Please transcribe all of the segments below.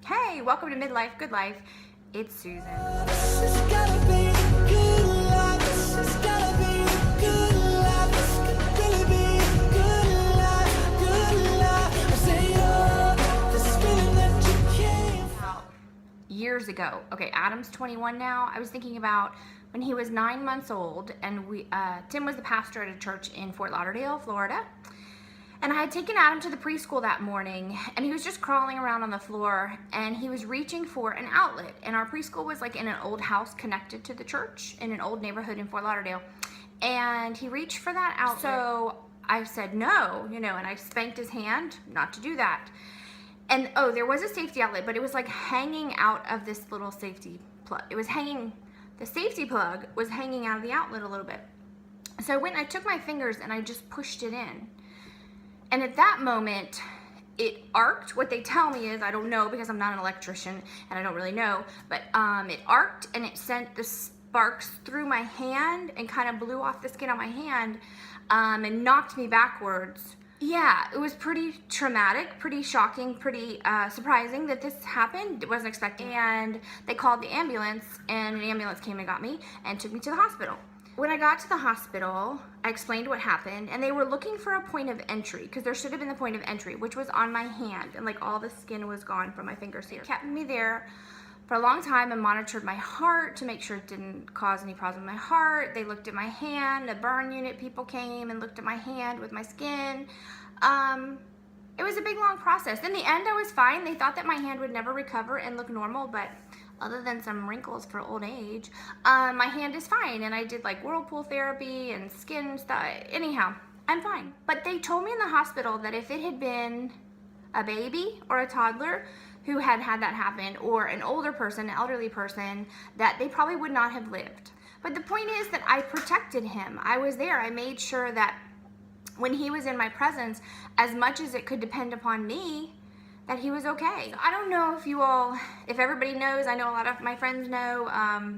Hey, welcome to Midlife Good Life. It's Susan. This has gotta be the good life. This has gotta be the good life. This could really be the good life. Good life. I say, oh, this feeling that you came About years ago. Okay, Adam's 21 now. I was thinking about when he was 9 months old, and Tim was the pastor at a church in Fort Lauderdale, Florida. And I had taken Adam to the preschool that morning, and he was just crawling around on the floor, and he was reaching for an outlet. And our preschool was like in an old house connected to the church in an old neighborhood in Fort Lauderdale. And he reached for that outlet. So I said no, and I spanked his hand not to do that. And oh, there was a safety outlet, but it was like hanging out of this little safety plug. The safety plug was hanging out of the outlet a little bit. So I went and I took my fingers and I just pushed it in. And at that moment, it arced. What they tell me is, I don't know because I'm not an electrician and I don't really know, but it arced and it sent the sparks through my hand and kind of blew off the skin on my hand and knocked me backwards. Yeah, it was pretty traumatic, pretty shocking, pretty surprising that this happened. It wasn't expecting. And they called the ambulance, and an ambulance came and got me and took me to the hospital. When I got to the hospital, I explained what happened, and they were looking for a point of entry because there should have been the point of entry, which was on my hand, and like all the skin was gone from my fingers here. They kept me there for a long time and monitored my heart to make sure it didn't cause any problem with my heart. They looked at my hand. The burn unit people came and looked at my hand with my skin. It was a big, long process. In the end, I was fine. They thought that my hand would never recover and look normal, but other than some wrinkles for old age, my hand is fine. And I did like whirlpool therapy and skin stuff. Anyhow, I'm fine. But they told me in the hospital that if it had been a baby or a toddler who had had that happen, or an older person, an elderly person, that they probably would not have lived. But the point is that I protected him. I was there. I made sure that when he was in my presence, as much as it could depend upon me, that he was okay. I don't know if everybody knows. I know a lot of my friends know,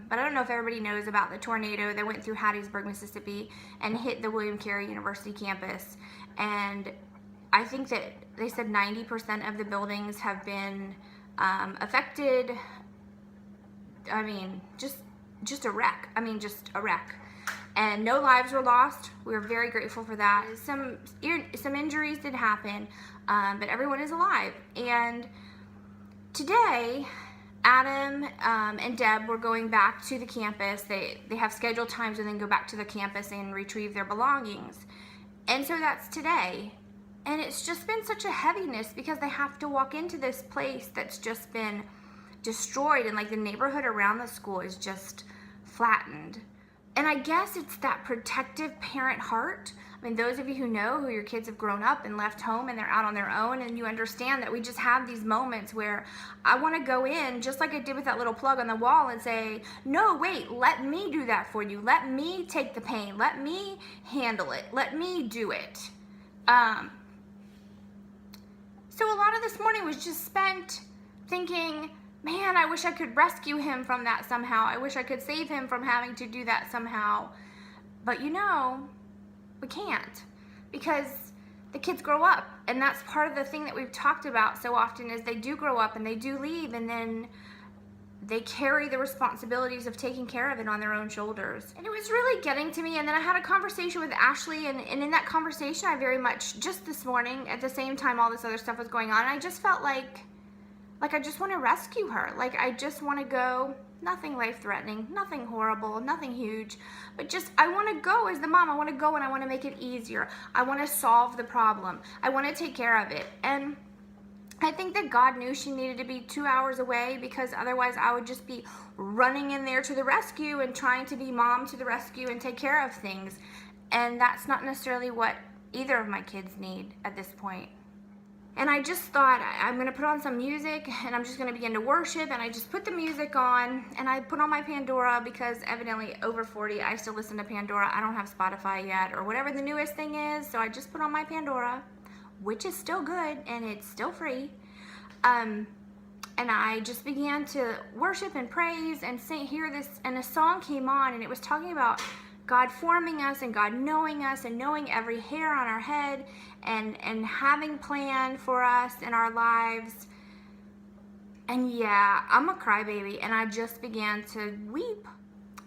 but I don't know if everybody knows about the tornado that went through Hattiesburg, Mississippi and hit the William Carey University campus. And I think that they said 90% of the buildings have been affected. I mean, just a wreck. Just a wreck. And no lives were lost. We were very grateful for that. Some injuries did happen, but everyone is alive. And today, Adam and Deb were going back to the campus. They have scheduled times and then go back to the campus and retrieve their belongings. And so that's today. And it's just been such a heaviness because they have to walk into this place that's just been destroyed, and like the neighborhood around the school is just flattened. And I guess it's that protective parent heart. I mean, those of you who know, who your kids have grown up and left home and they're out on their own, and you understand that we just have these moments where I want to go in, just like I did with that little plug on the wall, and say, no, wait, let me do that for you. Let me take the pain. Let me handle it. Let me do it. So a lot of this morning was just spent thinking, man, I wish I could rescue him from that somehow. I wish I could save him from having to do that somehow. But we can't, because the kids grow up. And that's part of the thing that we've talked about so often, is they do grow up and they do leave, and then they carry the responsibilities of taking care of it on their own shoulders. And it was really getting to me. And then I had a conversation with Ashley, and in that conversation, I very much, just this morning, at the same time all this other stuff was going on, I just felt like I just want to rescue her. Like I just want to go, nothing life-threatening, nothing horrible, nothing huge, but just I want to go as the mom. I want to go and I want to make it easier. I want to solve the problem. I want to take care of it. And I think that God knew she needed to be 2 hours away, because otherwise I would just be running in there to the rescue and trying to be mom to the rescue and take care of things. And that's not necessarily what either of my kids need at this point. And I just thought, I'm going to put on some music and I'm just going to begin to worship. And I just put the music on, and I put on my Pandora, because evidently over 40, I still listen to Pandora. I don't have Spotify yet or whatever the newest thing is. So I just put on my Pandora, which is still good and it's still free. And I just began to worship and praise and hear this. And a song came on, and it was talking about God forming us and God knowing us and knowing every hair on our head and having plan for us in our lives. And yeah, I'm a crybaby, and I just began to weep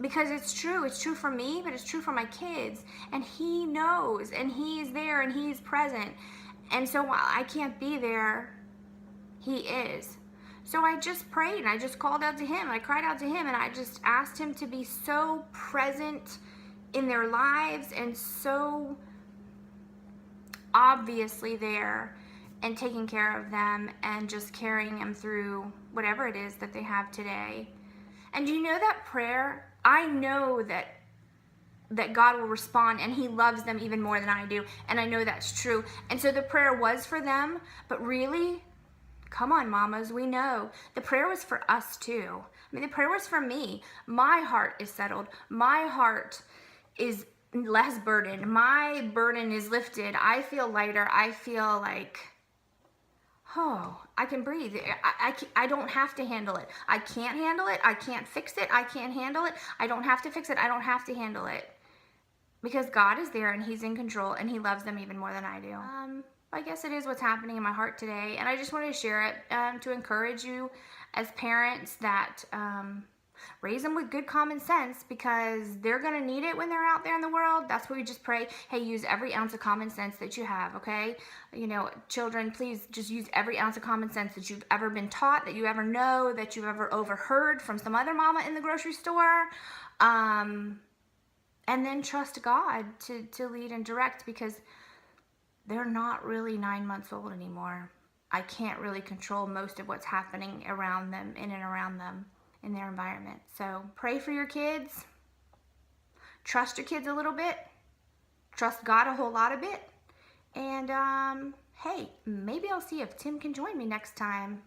because it's true. It's true for me, but it's true for my kids. And he knows, and he's there, and he's present. And so while I can't be there, he is. So I just prayed, and I just called out to him. I cried out to him, and I just asked him to be so present in their lives and so obviously there and taking care of them and just carrying them through whatever it is that they have today. And you know that prayer? I know that God will respond, and he loves them even more than I do, and I know that's true. And so the prayer was for them, but really, come on, mamas, we know the prayer was for us too. I mean, the prayer was for me. My heart is settled. My heart is less burdened. My burden is lifted. I feel lighter. I feel like, oh, I can breathe. I don't have to handle it. I can't handle it. I can't fix it. I can't handle it. I don't have to fix it. I don't have to handle it. Because God is there, and he's in control, and he loves them even more than I do. I guess it is what's happening in my heart today, and I just wanted to share it to encourage you as parents that raise them with good common sense, because they're going to need it when they're out there in the world. That's why we just pray, hey, use every ounce of common sense that you have, okay? You know, children, please just use every ounce of common sense that you've ever been taught, that you ever know, that you've ever overheard from some other mama in the grocery store. And then trust God to lead and direct, because they're not really 9 months old anymore. I can't really control most of what's happening around them, in and around them, in their environment. So pray for your kids. Trust your kids a little bit. Trust God a whole lot of it. And hey, maybe I'll see if Tim can join me next time.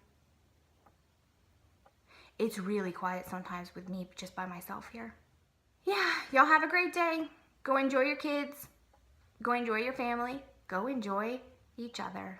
It's really quiet sometimes with me just by myself here. Yeah, y'all have a great day. Go enjoy your kids. Go enjoy your family. Go enjoy each other.